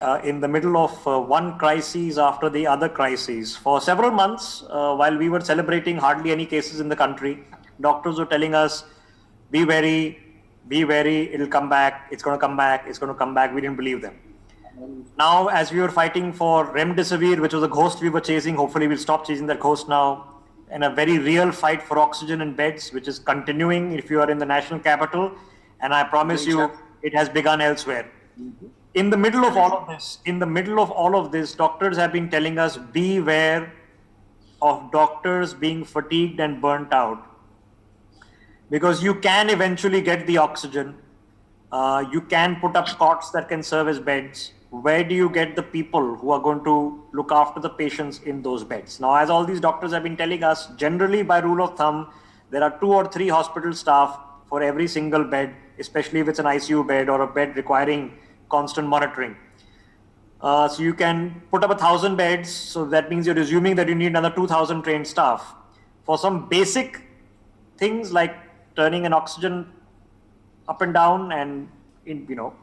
in the middle of one crisis after the other crisis. For several months, while we were celebrating hardly any cases in the country, doctors were telling us, be wary, it'll come back, it's going to come back, it's going to come back. We didn't believe them. Now, as we were fighting for Remdesivir, which was a ghost we were chasing, hopefully we'll stop chasing that ghost now, and a very real fight for oxygen and beds, which is continuing if you are in the national capital, and I promise you, it has begun elsewhere. In the middle of all of this, doctors have been telling us, beware of doctors being fatigued and burnt out, because you can eventually get the oxygen. You can put up cots that can serve as beds. Where do you get the people who are going to look after the patients in those beds? Now, as all these doctors have been telling us, generally by rule of thumb, there are 2 or 3 hospital staff for every single bed, especially if it's an ICU bed or a bed requiring constant monitoring. So you can put up 1,000 beds. So that means you're assuming that you need another 2,000 trained staff. For some basic things like turning an oxygen up and down and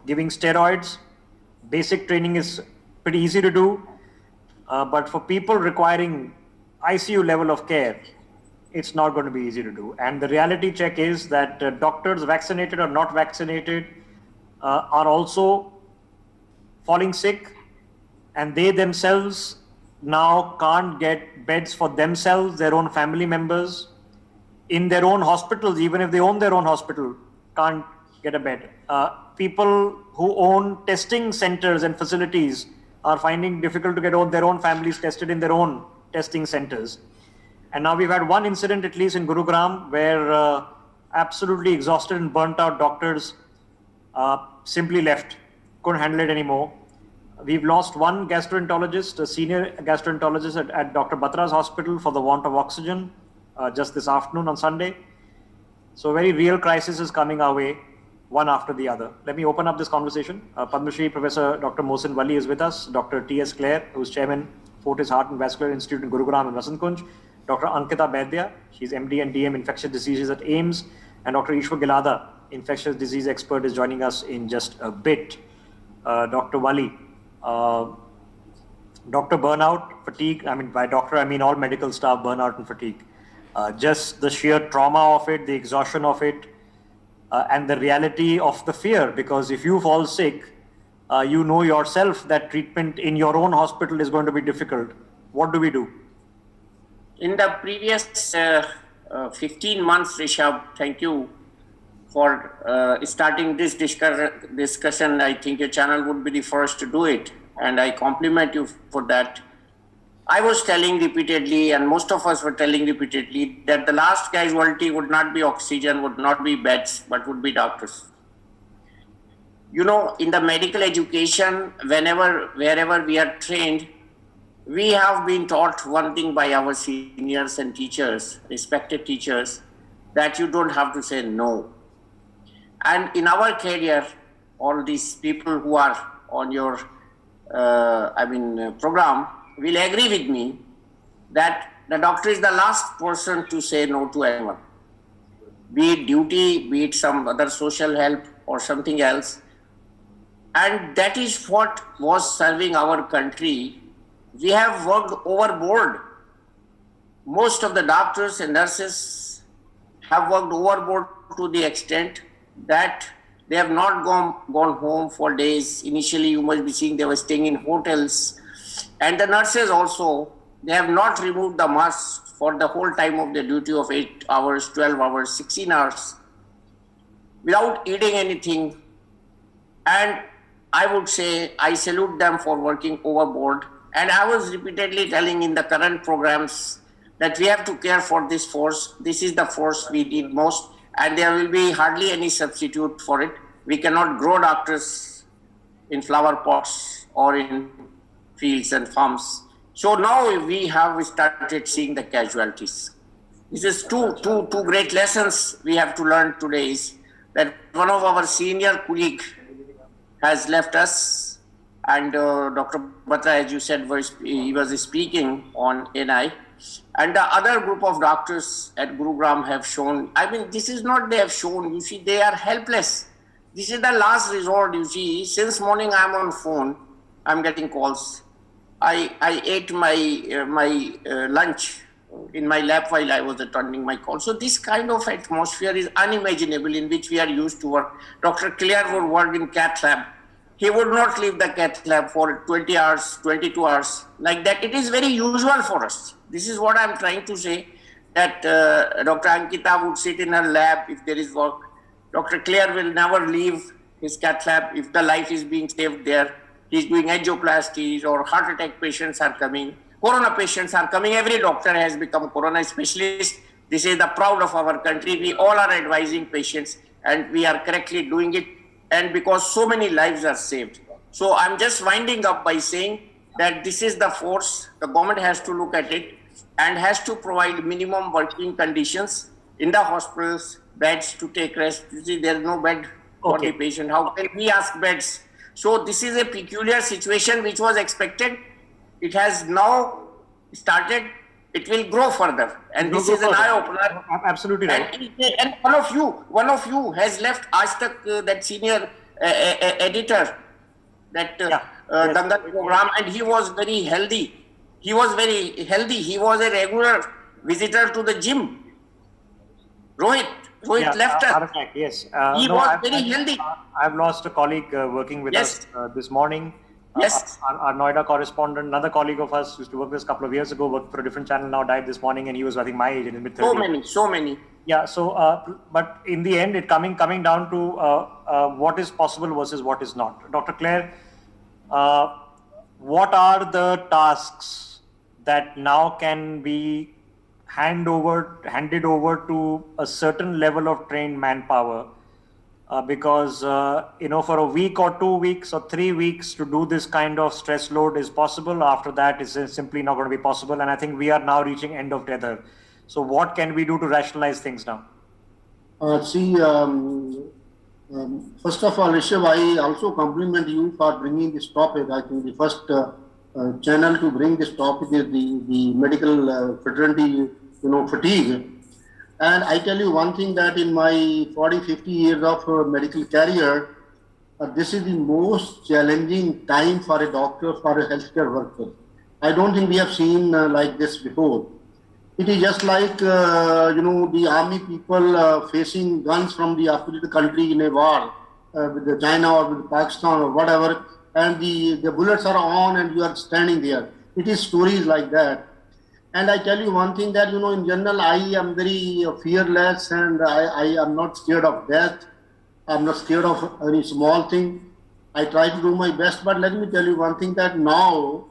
giving steroids, basic training is pretty easy to do. But for people requiring ICU level of care, it's not going to be easy to do. And the reality check is that doctors, vaccinated or not vaccinated, are also falling sick, and they themselves now can't get beds for themselves, their own family members, in their own hospitals. Even if they own their own hospital, can't get a bed. People who own testing centers and facilities are finding difficult to get their own families tested in their own testing centers. And now we've had one incident, at least in Gurugram, where absolutely exhausted and burnt out doctors simply left, couldn't handle it anymore. We've lost one gastroenterologist, a senior gastroenterologist at Dr. Batra's hospital for the want of oxygen just this afternoon on Sunday. So a very real crisis is coming our way, one after the other. Let me open up this conversation. Padma Shri Professor Dr. Mohsin Wali is with us, Dr. T.S. Clare, who's Chairman, Fortis Heart and Vascular Institute in Gurugram and Vasant Kunj, Dr. Ankita Baidya, she's MD and DM Infectious Diseases at AIIMS, and Dr. Ishwar Gilada, infectious disease expert, is joining us in just a bit. Dr. Wali, doctor burnout, fatigue, by doctor, I mean all medical staff burnout and fatigue. Just the sheer trauma of it, the exhaustion of it, and the reality of the fear, because if you fall sick, you know yourself that treatment in your own hospital is going to be difficult. What do we do? In the previous 15 months, Rishabh, thank you for starting this discussion. I think your channel would be the first to do it, and I compliment you for that. I was telling repeatedly, and most of us were telling repeatedly, that the last casualty would not be oxygen, would not be beds, but would be doctors. You know, in the medical education, wherever we are trained, we have been taught one thing by our seniors and teachers, respected teachers, that you don't have to say no. And in our career, all these people who are on your program will agree with me that the doctor is the last person to say no to anyone. Be it duty, be it some other social help or something else. And that is what was serving our country. We have worked overboard. Most of the doctors and nurses have worked overboard to the extent that they have not gone home for days. Initially, you must be seeing they were staying in hotels. And the nurses also, they have not removed the mask for the whole time of their duty of 8 hours, 12 hours, 16 hours, without eating anything. And I would say I salute them for working overboard. And I was repeatedly telling in the current programs that we have to care for this force. This is the force we need most, and there will be hardly any substitute for it. We cannot grow doctors in flower pots or in fields and farms. So now we have started seeing the casualties. This is two great lessons we have to learn today, is that one of our senior colleagues has left us, and Dr. Batra, as you said, he was speaking on NI, and the other group of doctors at Gurugram have shown, this is not they have shown, you see, they are helpless. This is the last resort, you see. Since morning I'm on phone. I'm getting calls. I ate my lunch in my lab while I was attending my call. So this kind of atmosphere is unimaginable in which we are used to work. Dr. Clare would work in cath lab. He would not leave the cath lab for 20 hours, 22 hours, like that. It is very usual for us. This is what I'm trying to say, that Dr. Ankita would sit in her lab if there is work. Dr. Clare will never leave his cath lab if the life is being saved there. He's doing angioplasties, or heart attack patients are coming. Corona patients are coming. Every doctor has become corona specialist. This is the proud of our country. We all are advising patients, and we are correctly doing it. And because so many lives are saved. So I'm just winding up by saying that this is the force. The government has to look at it and has to provide minimum working conditions in the hospitals, beds to take rest. You see, there is no bed for the patient. How can we ask beds? So this is a peculiar situation which was expected. It has now started. It will grow further, and this is an eye opener. Absolutely right. And one of you has left Aaj Tak, that senior editor, that Dangal program, and he was very healthy. He was very healthy. He was a regular visitor to the gym. Rohit left us. Yes. He was very healthy. I've lost a colleague working with us this morning. Yes. Our Noida correspondent, another colleague of us, used to work this a couple of years ago, worked for a different channel, now died this morning, and he was, I think, my age, in his mid-30s. So many. Yeah, so, but in the end, it coming down to what is possible versus what is not. Dr. Clare, what are the tasks that now can be handed over to a certain level of trained manpower? Because, for a week or 2 weeks or 3 weeks to do this kind of stress load is possible. After that, it's simply not going to be possible. And I think we are now reaching end of tether. So what can we do to rationalize things now? First of all, Rishabh, I also compliment you for bringing this topic. I think the first channel to bring this topic is the medical fraternity, fatigue. And I tell you one thing, that in my 40, 50 years of medical career, this is the most challenging time for a doctor, for a healthcare worker. I don't think we have seen like this before. It is just like, the army people facing guns from the opposite country in a war with China or with Pakistan or whatever, and the bullets are on and you are standing there. It is stories like that. And I tell you one thing, that, in general, I am very fearless, and I am not scared of death. I'm not scared of any small thing. I try to do my best. But let me tell you one thing, that now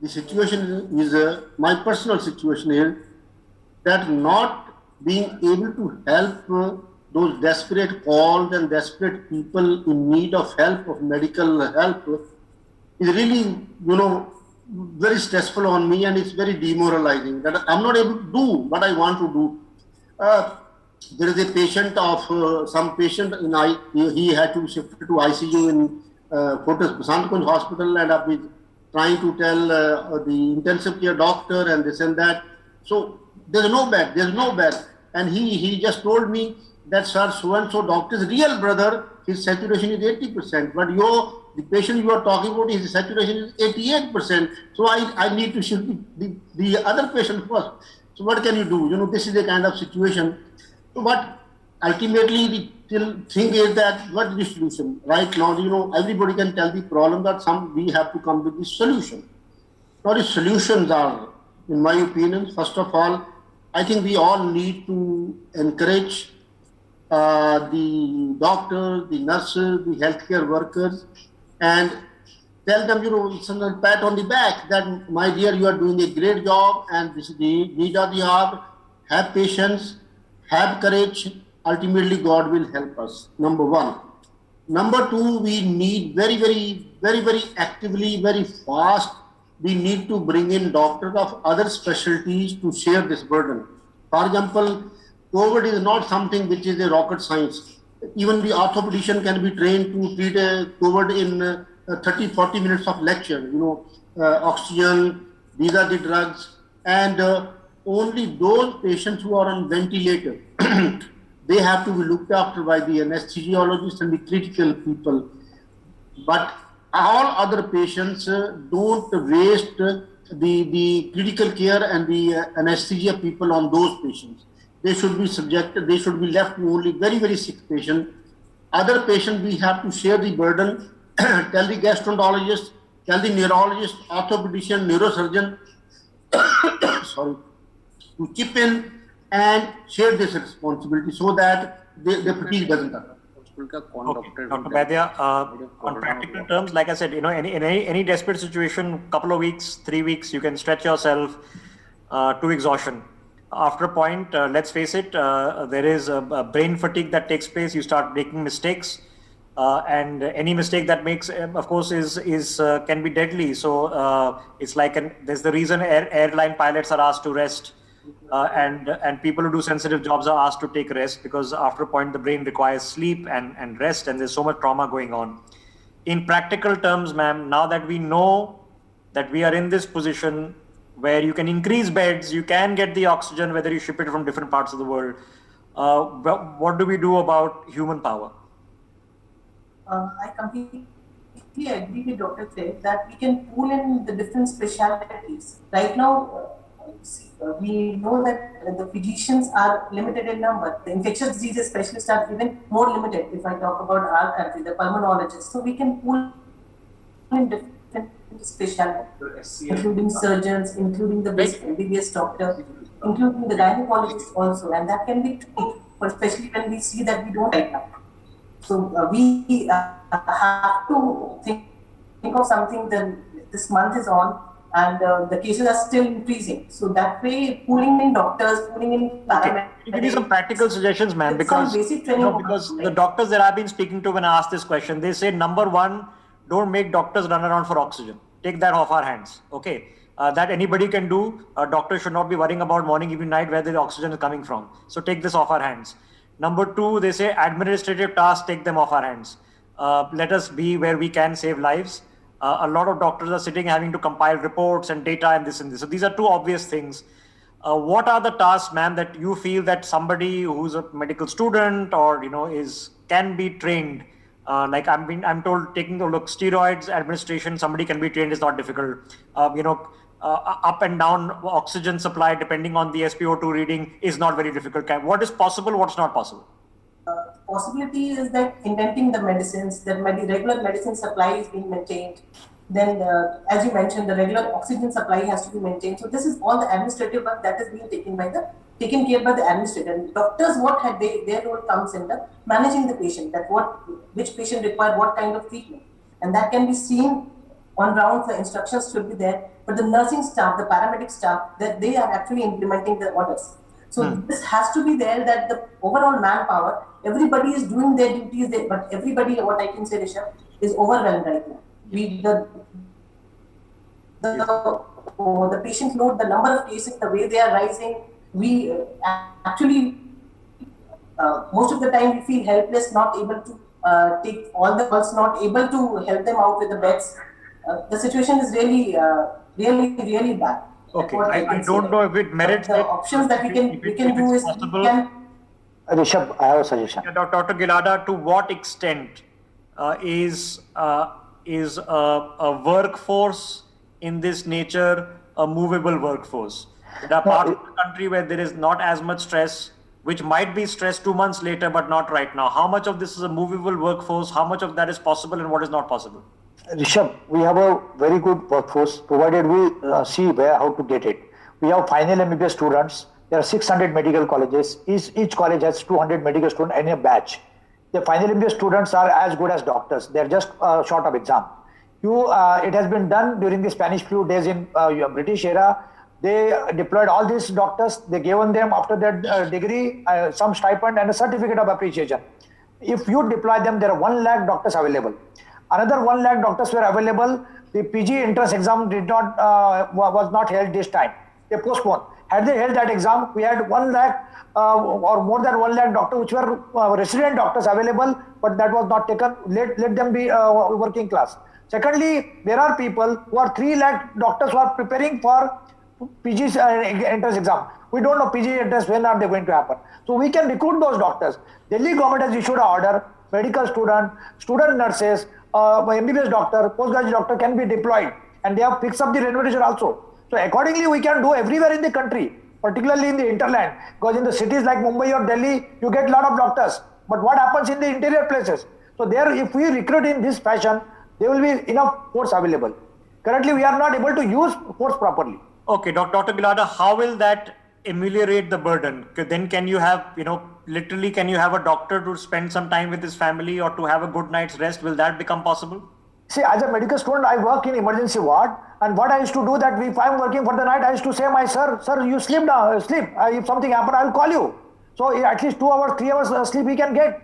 the situation is, my personal situation is, that not being able to help those desperate calls and desperate people in need of help, of medical help, is really, very stressful on me, and it's very demoralizing that I'm not able to do what I want to do. There is a patient of some patient he had to shift to ICU in Fortis Basant Kunj Hospital, and I've been trying to tell the intensive care doctor and this and that. So there's no bed. And he just told me that, sir, so-and-so doctor's real brother, his saturation is 80%, but the patient you are talking about, his saturation is 88%. So I need to shift the other patient first. So what can you do? This is the kind of situation. So but ultimately the thing is that, what is the solution? Right now, everybody can tell the problem, that we have to come with the solution. Now the solutions are, in my opinion, first of all, I think we all need to encourage the doctors, the nurses, the healthcare workers, and tell them, some pat on the back, that, my dear, you are doing a great job, and these are the hour. Have patience, have courage. Ultimately, God will help us. Number one. Number two, we need very, very, very, very actively, very fast, we need to bring in doctors of other specialties to share this burden. For example, COVID is not something which is a rocket science. Even the orthopedician can be trained to treat a COVID in 30-40 minutes of lecture. Oxygen, these are the drugs, and only those patients who are on ventilator, they have to be looked after by the anesthesiologist and the critical people. But all other patients don't waste the critical care and the anesthesia people on those patients. They should be subjected, they should be left to only very, very sick patient. Other patients, we have to share the burden, tell the gastroenterologist, tell the neurologist, orthopedician, neurosurgeon, sorry, to chip in and share this responsibility so that the fatigue doesn't occur. Okay, Dr. Vaidya, on practical terms, like I said, in any desperate situation, couple of weeks, 3 weeks, you can stretch yourself to exhaustion. After a point, let's face it, there is a brain fatigue that takes place. You start making mistakes, and any mistake that makes, of course, is can be deadly. So it's like there's the reason airline pilots are asked to rest. And people who do sensitive jobs are asked to take rest, because after a point the brain requires sleep and rest, and there's so much trauma going on. In practical terms, ma'am, now that we know that we are in this position where you can increase beds, you can get the oxygen, whether you ship it from different parts of the world, what do we do about human power? I completely agree with Dr. Craig that we can pool in the different specialties. Right now, we know that the physicians are limited in number. The infectious diseases specialists are even more limited. If I talk about our country, the pulmonologists, so we can pool in different specialties, including surgeons, including the basic MBBS doctor, including the gynecologist also, and that can be tricky, especially when we see that we don't right now. So we have to think of something that this month is on, and the cases are still increasing. So that way, pulling in doctors, pulling in paramedics. Give me some practical suggestions, man, because the doctors that I've been speaking to when I ask this question, they say, number one, don't make doctors run around for oxygen. Take that off our hands. Okay, that anybody can do. A doctor should not be worrying about morning, evening, night where the oxygen is coming from. So take this off our hands. Number two, they say administrative tasks, take them off our hands. Let us be where we can save lives. A lot of doctors are sitting having to compile reports and data and this and this. So these are two obvious things. What are the tasks, ma'am, that you feel that somebody who's a medical student or can be trained? Like I'm told, taking a look, steroids administration, somebody can be trained, is not difficult. Up and down oxygen supply depending on the SpO2 reading is not very difficult. What is possible? What's not possible? Possibility is that inventing the medicines, that regular medicine supply is being maintained. Then, as you mentioned, the regular oxygen supply has to be maintained. So this is all the administrative work that is being taken care by the administrator. And doctors, their role comes in the managing the patient, that which patient require what kind of treatment, and that can be seen on rounds. The instructions should be there, but the nursing staff, the paramedic staff, that they are actually implementing the orders. So this has to be there, that the overall manpower, everybody is doing their duties, but everybody, what I can say, Rishabh, is overwhelmed right now. The patient load, the number of cases, the way they are rising, we actually, most of the time we feel helpless, not able to take all the calls, not able to help them out with the beds. The situation is really, really bad. Okay, I don't know if it merits the options that we can do is possible. Rishabh, I have a suggestion. Dr. Gilada, to what extent is a workforce in this nature a movable workforce? There are parts of the country where there is not as much stress, which might be stress 2 months later, but not right now. How much of this is a movable workforce? How much of that is possible and what is not possible? Rishabh, we have a very good workforce, provided we see how to get it. We have final MBBS students. There are 600 medical colleges. Each college has 200 medical students in a batch. The final MBBS students are as good as doctors. They're just short of exam. It has been done during the Spanish flu days in British era. They deployed all these doctors. They given them after their degree some stipend and a certificate of appreciation. If you deploy them, there are 1 lakh doctors available. Another 1 lakh doctors were available. The PG entrance exam was not held this time. They postponed. Had they held that exam, we had 1 lakh or more than 1 lakh doctors, which were resident doctors available, but that was not taken. Let them be working class. Secondly, there are people who are 3 lakh doctors who are preparing for PG entrance exam. We don't know PG entrance, when are they going to happen. So we can recruit those doctors. Delhi government has issued an order, medical student nurses, MBBS doctor, postgraduate doctor can be deployed, and they have fixed up the remuneration also. So accordingly, we can do everywhere in the country, particularly in the hinterland, because in the cities like Mumbai or Delhi, you get a lot of doctors. But what happens in the interior places? So there, if we recruit in this fashion, there will be enough force available. Currently, we are not able to use force properly. Okay, Dr. Gilada, how will that ameliorate the burden? Then can you have, literally can you have a doctor to spend some time with his family or to have a good night's rest? Will that become possible? See, as a medical student, I work in emergency ward, and what I used to do that if I'm working for the night, I used to say, sir, you sleep now, sleep. If something happen, I'll call you. So at least 2 hours, 3 hours sleep he can get.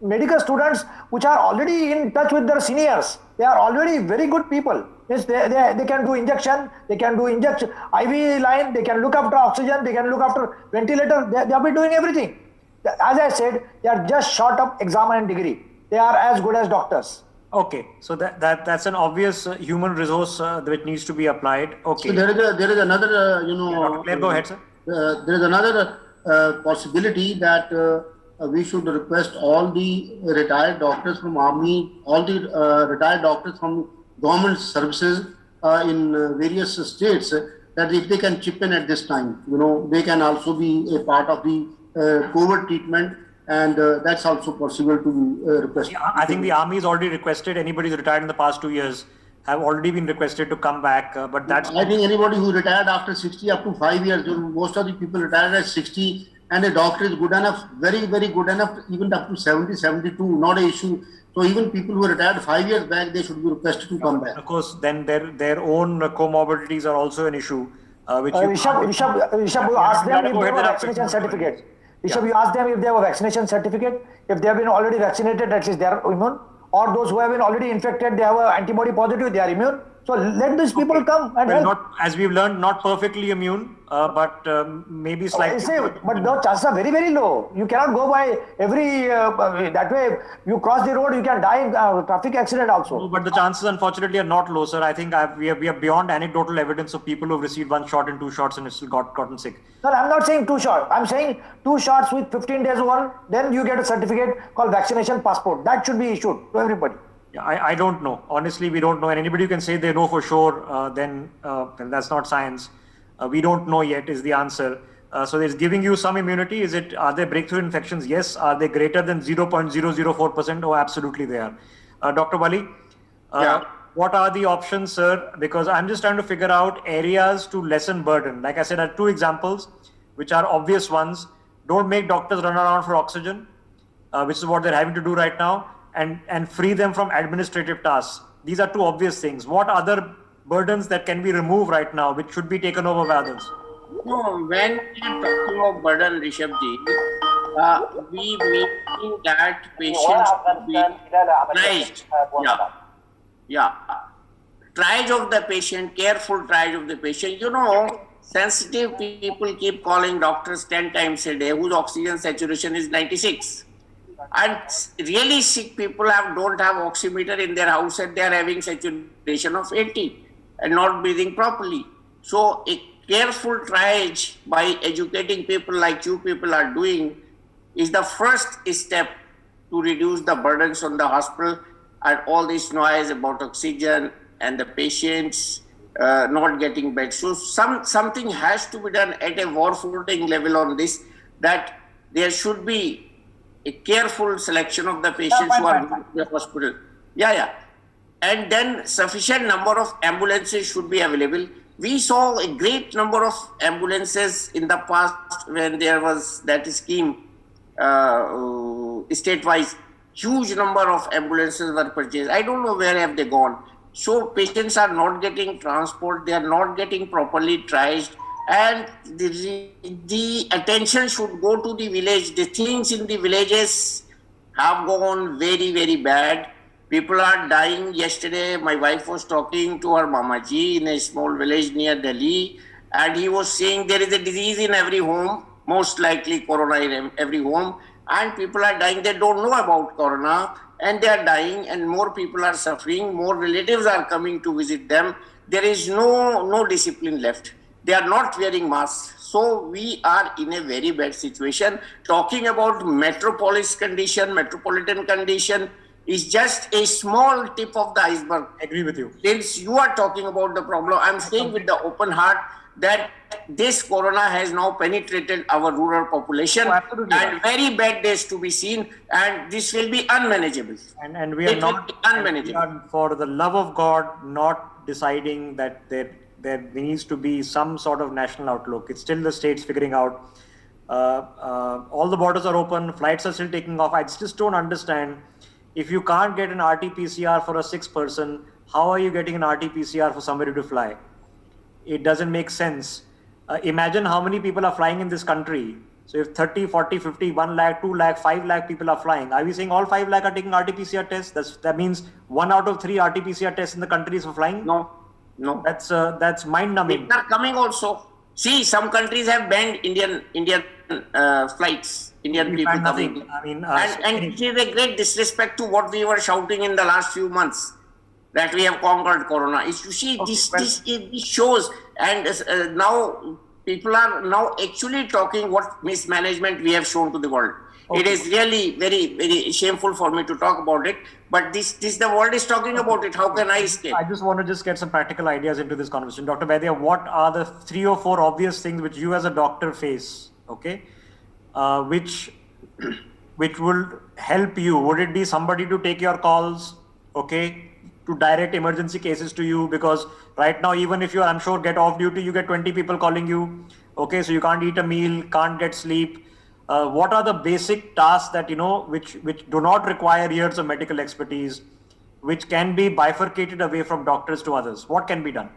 Medical students which are already in touch with their seniors, they are already very good people. Yes, they can do injection, they can do IV line, they can look after oxygen, they can look after ventilator, they have been doing everything. As I said, they are just short of exam and degree. They are as good as doctors. Okay, so that's an obvious human resource which needs to be applied. Okay. So there is another, Dr. Clare, go ahead, sir. There is another possibility that we should request all the retired doctors from army, all the retired doctors from government services in various states, that if they can chip in at this time, they can also be a part of the COVID treatment, and that's also possible to be requested. Yeah, I think the army has already requested. Anybody who's retired in the past 2 years have already been requested to come back, but that's... I think anybody who retired after 60 up to 5 years, most of the people retired at 60, and a doctor is good enough, very, very good enough, even up to 70, 72, not an issue. So even people who retired 5 years back, they should be requested to come back. Of course, then their own comorbidities are also an issue. Which Rishabh, you ask them if they have a vaccination certificate. Rishabh, you ask them if they have a vaccination certificate. If they have been already vaccinated, at least they are immune. Or those who have been already infected, they have an antibody positive, they are immune. So let these people come and help. Not, as we've learned, not perfectly immune, but maybe slightly. But the chances are very, very low. You cannot go by every, that way, you cross the road, you can die in traffic accident also. No, but the chances, unfortunately, are not low, sir. I think we are beyond anecdotal evidence of people who have received 1 shot and 2 shots and have still gotten sick. Sir, I'm not saying 2 shots. I'm saying 2 shots with 15 days one, then you get a certificate called vaccination passport. That should be issued to everybody. Yeah, I don't know. Honestly, we don't know. And anybody who can say they know for sure, then that's not science. We don't know yet is the answer. So it's giving you some immunity. Are there breakthrough infections? Yes. Are they greater than 0.004%? Oh, absolutely they are. Dr. Wali, what are the options, sir? Because I'm just trying to figure out areas to lessen burden. Like I said, I have 2 examples, which are obvious ones. Don't make doctors run around for oxygen, which is what they're having to do right now. And free them from administrative tasks. These are 2 obvious things. What other burdens that can be removed right now, which should be taken over by others? No, when we are talking of burden, Rishabhji, we mean that patients should be triaged. Yeah. Triage of the patient, careful triage of the patient. Sensitive people keep calling doctors 10 times a day whose oxygen saturation is 96. And really sick people don't have oximeter in their house and they are having saturation of 80 and not breathing properly. So a careful triage by educating people like you people are doing is the first step to reduce the burdens on the hospital and all this noise about oxygen and the patients not getting bed. So something has to be done at a war footing level on this, that there should be a careful selection of the patients who are going to the hospital. And then sufficient number of ambulances should be available. We saw a great number of ambulances in the past when there was that scheme state-wise. Huge number of ambulances were purchased. I don't know where have they gone. So patients are not getting transport. They are not getting properly triaged. And the attention should go to the village. The things in the villages have gone very, very bad. People are dying. Yesterday, my wife was talking to her Mamaji in a small village near Delhi, and he was saying there is a disease in every home, most likely corona in every home, and people are dying. They don't know about corona, and they are dying, and more people are suffering. More relatives are coming to visit them. There is no discipline left. They are not wearing masks. So we are in a very bad situation. Talking about metropolitan condition, is just a small tip of the iceberg. I agree with you. Since you are talking about the problem, I'm saying with the open heart that this corona has now penetrated our rural population, absolutely and right. very bad days to be seen, and this will be unmanageable. And we are It will not, be and we unmanageable. are, for the love of God, not deciding that there needs to be some sort of national outlook. It's still the states figuring out. All the borders are open, flights are still taking off. I just don't understand. If you can't get an RT-PCR for a 6-person, how are you getting an RT-PCR for somebody to fly? It doesn't make sense. Imagine how many people are flying in this country. So if 30, 40, 50, 1 lakh, 2 lakh, 5 lakh people are flying, are we saying all 5 lakh are taking RT-PCR tests? That means 1 out of 3 RT-PCR tests in the country is for flying? No, no. That's mind-numbing. They are coming also. See, some countries have banned Indian flights, Indian We people find coming. nothing. I mean, And it is a great disrespect to what we were shouting in the last few months, that we have conquered corona. Is you see, this shows, and now people are now actually talking what mismanagement we have shown to the world. Okay. It is really very, very shameful for me to talk about it, but this the world is talking about it. How can I escape? I just want to just get some practical ideas into this conversation. Dr. Vaidya, what are the 3 or 4 obvious things which you as a doctor face, okay, which will help you? Would it be somebody to take your calls, okay, to direct emergency cases to you? Because right now, even if you, I'm sure, get off duty, you get 20 people calling you, okay, so you can't eat a meal, can't get sleep. What are the basic tasks that, which do not require years of medical expertise, which can be bifurcated away from doctors to others? What can be done?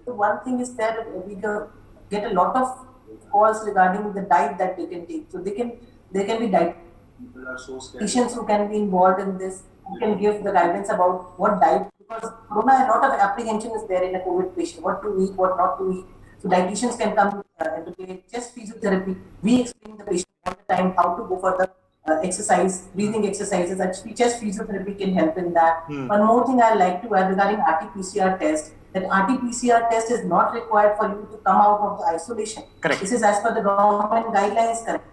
One thing is that we get a lot of calls regarding the diet that they can take. So there can be dietitians who can be involved in this, who can give the guidance about what diet, because corona, a lot of apprehension is there in a COVID patient, what to eat, what not to eat. So dietitians can come into play, chest physiotherapy. We explain the patient all the time how to go for the exercise, breathing exercises. Actually, chest physiotherapy can help in that. One more thing I like to add regarding RT-PCR test, that RT-PCR test is not required for you to come out of the isolation. Correct. This is as per the government guidelines, correct.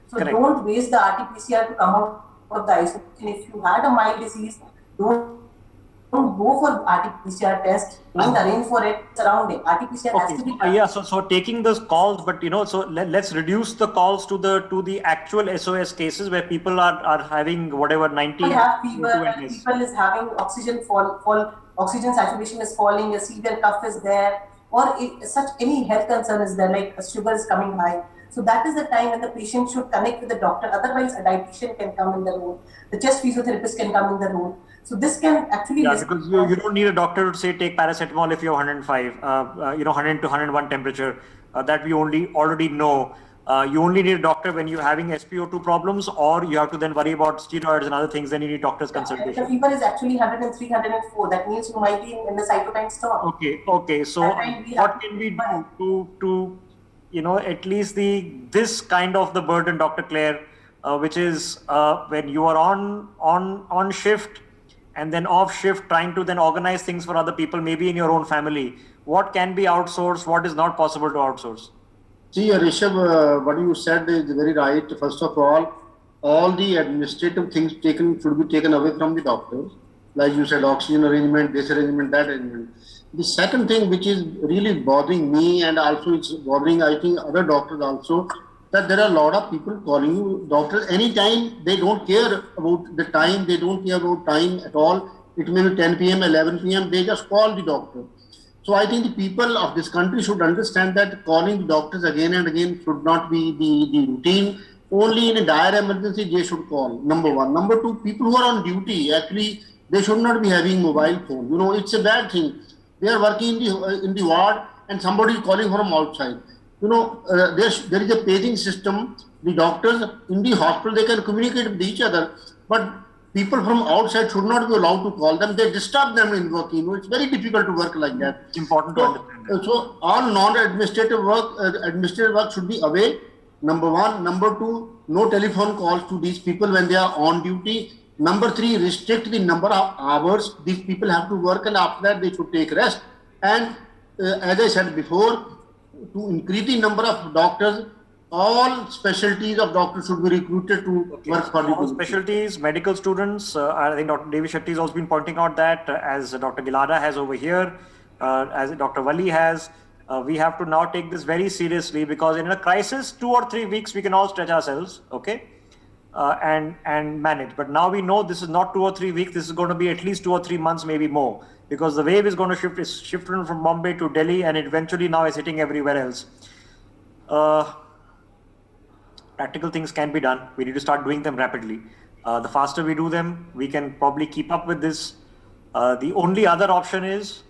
So Correct. don't waste the RT-PCR to come out of the isolation. If you had a mild disease, don't go for RT-PCR test. Don't arrange for it surrounding. RT-PCR has to be done. Yeah. So taking those calls, but so let's reduce the calls to the actual SOS cases where people are having whatever 90. People have fever, people is having oxygen oxygen saturation is falling, a severe cough is there, or such any health concern is there, like sugar is coming high. So that is the time when the patient should connect with the doctor. Otherwise, a dietitian can come in the room. The chest physiotherapist can come in the room. So this can actually... Yeah, because you don't need a doctor to say take paracetamol if you're 105, 100 to 101 temperature. That we already know. You only need a doctor when you're having SpO2 problems, or you have to then worry about steroids and other things. Then you need doctor's consultation. The fever is actually 103, 104. That means you might be in the cytokine storm. Okay. So what can we do to at least this kind of the burden, Dr. Claire, which is when you are on shift and then off shift, trying to then organize things for other people, maybe in your own family. What can be outsourced? What is not possible to outsource? See, Rishabh, what you said is very right. First of all the administrative things should be taken away from the doctors. Like you said, oxygen arrangement, this arrangement, that arrangement. The second thing which is really bothering me, and also it's bothering, I think, other doctors also, that there are a lot of people calling you doctors anytime. They don't care about the time. They don't care about time at all. It may be 10 p.m., 11 p.m. They just call the doctor. So I think the people of this country should understand that calling the doctors again and again should not be the routine. Only in a dire emergency they should call, number one. Number two, people who are on duty, actually, they should not be having mobile phone. It's a bad thing. They are working in the ward and somebody is calling from outside. There is a paging system. The doctors in the hospital, they can communicate with each other, but people from outside should not be allowed to call them. They disturb them in working. It's very difficult to work like that. It's important to understand that. So all non-administrative work should be away. Number one. Number two, no telephone calls to these people when they are on duty. Number three, restrict the number of hours these people have to work, and after that they should take rest. And as I said before, to increase the number of doctors all specialties of doctors should be recruited to work for the All police. specialties, medical students, I think Dr. Devi Shetty has also been pointing out that as Dr. Gilada has over here, as Dr. Wali has, we have to now take this very seriously, because in a crisis, 2 or 3 weeks, we can all stretch ourselves, okay, and manage. But now we know this is not 2 or 3 weeks, this is going to be at least 2 or 3 months, maybe more, because the wave is going to shift, it's shifted from Bombay to Delhi, and eventually now is hitting everywhere else. Practical things can be done. We need to start doing them rapidly. The faster we do them, we can probably keep up with this. The only other option is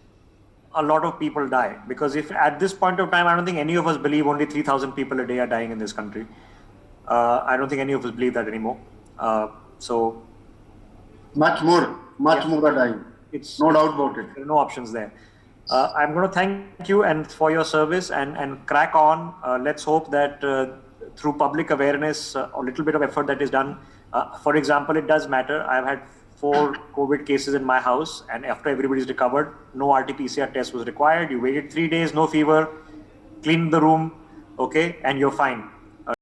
a lot of people die, because if at this point of time, I don't think any of us believe only 3,000 people a day are dying in this country. I don't think any of us believe that anymore. So Much more are dying. it's No doubt about it. there are no options there. I'm going to thank you and for your service and crack on. Let's hope that through public awareness, a little bit of effort that is done. For example, it does matter. I've had 4 COVID cases in my house, and after everybody's recovered, no RT-PCR test was required. You waited 3 days, no fever, cleaned the room, okay, and you're fine.